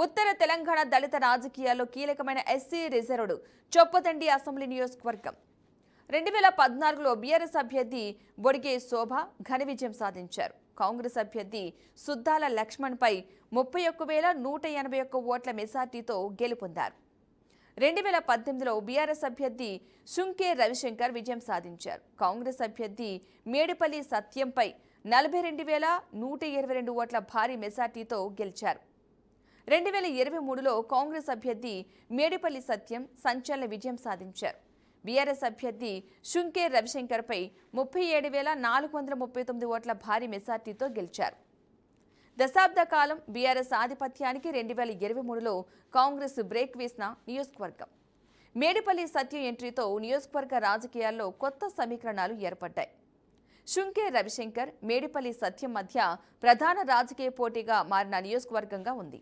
ఉత్తర తెలంగాణ దళిత రాజకీయాల్లో కీలకమైన SC reserved Choppadandi assembly నియోజకవర్గం 2014లో బీఆర్ఎస్ అభ్యర్థి బొడిగే శోభ ఘన విజయం సాధించారు. కాంగ్రెస్ అభ్యర్థి సుద్దాల లక్ష్మణ్పై 31,181 ఓట్ల మెజార్టీతో గెలుపొందారు. 2018లో బీఆర్ఎస్ అభ్యర్థి శుంకే రవిశంకర్ విజయం సాధించారు. కాంగ్రెస్ అభ్యర్థి మేడిపల్లి సత్యంపై 42,122 ఓట్ల భారీ మెజార్టీతో గెలిచారు. 2023లో కాంగ్రెస్ అభ్యర్థి మేడిపల్లి సత్యం సంచలన విజయం సాధించారు. బీఆర్ఎస్ అభ్యర్థి శుంకే రవిశంకర్పై 37,439 ఓట్ల భారీ మెజార్టీతో గెలిచారు. దశాబ్ద కాలం బీఆర్ఎస్ ఆధిపత్యానికి 2023లో కాంగ్రెస్ బ్రేక్ వేసిన నియోజకవర్గం. మేడిపల్లి సత్యం ఎంట్రీతో నియోజకవర్గ రాజకీయాల్లో కొత్త సమీకరణాలు ఏర్పడ్డాయి. శుంకే రవిశంకర్, మేడిపల్లి సత్యం మధ్య ప్రధాన రాజకీయ పోటీగా మారిన నియోజకవర్గంగా ఉంది.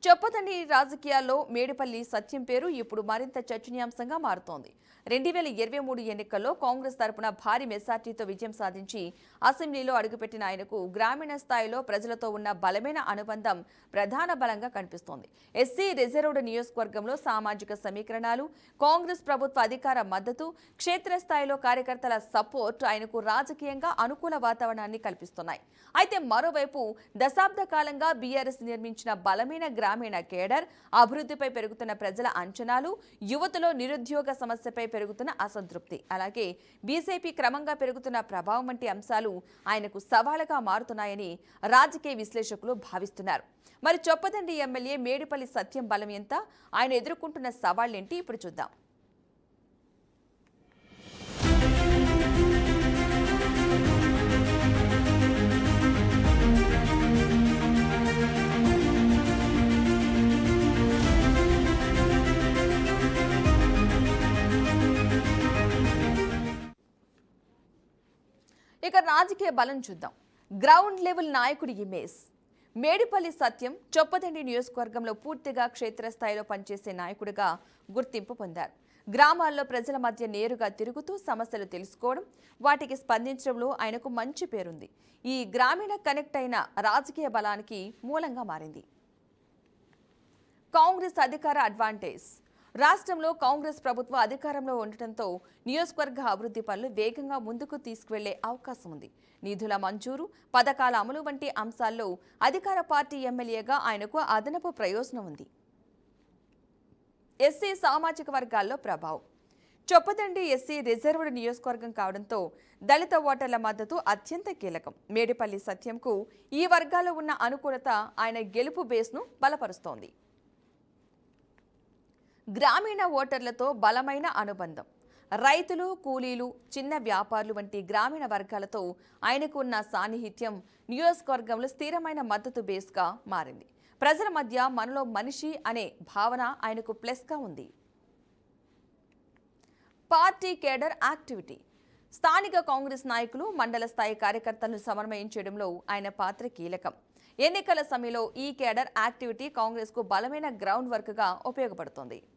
చొప్పదండి రాజకీయాల్లో మేడిపల్లి సత్యం పేరు ఇప్పుడు మరింత చర్చనీయాంశంగా మారుతోంది. 2023 ఎన్నికల్లో కాంగ్రెస్ తరపున భారీ మెజార్టీతో విజయం సాధించి అసెంబ్లీలో అడుగుపెట్టిన ఆయనకు గ్రామీణ స్థాయిలో ప్రజలతో ఉన్న బలమైన అనుబంధం ప్రధాన బలంగా కనిపిస్తోంది. ఎస్సీ రిజర్వ్డ్ నియోజకవర్గంలో సామాజిక సమీకరణాలు, కాంగ్రెస్ ప్రభుత్వ అధికార మద్దతు, క్షేత్రస్థాయిలో కార్యకర్తల సపోర్ట్ ఆయనకు రాజకీయంగా అనుకూల వాతావరణాన్ని కల్పిస్తున్నాయి. అయితే మరోవైపు దశాబ్ద కాలంగా బీఆర్ఎస్ నిర్మించిన బలమైన గ్రామీణ కేడర్, అభివృద్ధిపై పెరుగుతున్న ప్రజల అంచనాలు, యువతలో నిరుద్యోగ సమస్యపై పెరుగుతున్న అసంతృప్తి, అలాగే బీజేపీ క్రమంగా పెరుగుతున్న ప్రభావం వంటి అంశాలు ఆయనకు సవాలుగా మారుతున్నాయని రాజకీయ విశ్లేషకులు భావిస్తున్నారు. మరి చొప్పదండి ఎమ్మెల్యే మేడిపల్లి సత్యం బలం ఎంత, ఆయన ఎదుర్కొంటున్న సవాళ్లేంటి ఇప్పుడు చూద్దాం. ఇక రాజకీయ బలం చూద్దాం. గ్రౌండ్ లెవెల్ నాయకుడి ఇమేజ్. మేడిపల్లి సత్యం చొప్పదండి నియోజకవర్గంలో పూర్తిగా క్షేత్రస్థాయిలో పనిచేసే నాయకుడిగా గుర్తింపు పొందారు. గ్రామాల్లో ప్రజల మధ్య నేరుగా తిరుగుతూ సమస్యలు తెలుసుకోవడం, వాటికి స్పందించడంలో ఆయనకు మంచి పేరుంది. ఈ గ్రామీణ కనెక్ట్ అయిన రాజకీయ బలానికి మూలంగా మారింది. కాంగ్రెస్ అధికార అడ్వాంటేజ్. రాష్ట్రంలో కాంగ్రెస్ ప్రభుత్వం అధికారంలో ఉండటంతో నియోజకవర్గ అభివృద్ధి పనులు వేగంగా ముందుకు తీసుకువెళ్లే అవకాశం ఉంది. నిధుల మంజూరు, పథకాల అమలు వంటి అంశాల్లో అధికార పార్టీ ఎమ్మెల్యేగా ఆయనకు అదనపు ప్రయోజనం ఉంది. ఎస్సీ సామాజిక వర్గాల్లో ప్రభావం. చొప్పదండి ఎస్సీ రిజర్వ్డ్ నియోజకవర్గం కావడంతో దళిత ఓటర్ల మద్దతు అత్యంత కీలకం. మేడిపల్లి సత్యంకు ఈ వర్గాల్లో ఉన్న అనుకూలత ఆయన గెలుపు బేస్ను బలపరుస్తోంది. గ్రామీణ ఓటర్లతో బలమైన అనుబంధం. రైతులు, కూలీలు, చిన్న వ్యాపారులు వంటి గ్రామీణ వర్గాలతో ఆయనకు ఉన్న సాన్నిహిత్యం నియోజకవర్గంలో స్థిరమైన మద్దతు బేస్గా మారింది. ప్రజల మధ్య మనలో మనిషి అనే భావన ఆయనకు ప్లస్గా ఉంది. Party cadre activity. స్థానిక కాంగ్రెస్ నాయకులు, మండల స్థాయి కార్యకర్తలను సమన్వయం చేయడంలో ఆయన పాత్ర కీలకం. ఎన్నికల సమయంలో ఈ కేడర్ యాక్టివిటీ కాంగ్రెస్కు బలమైన గ్రౌండ్ వర్క్గా ఉపయోగపడుతోంది.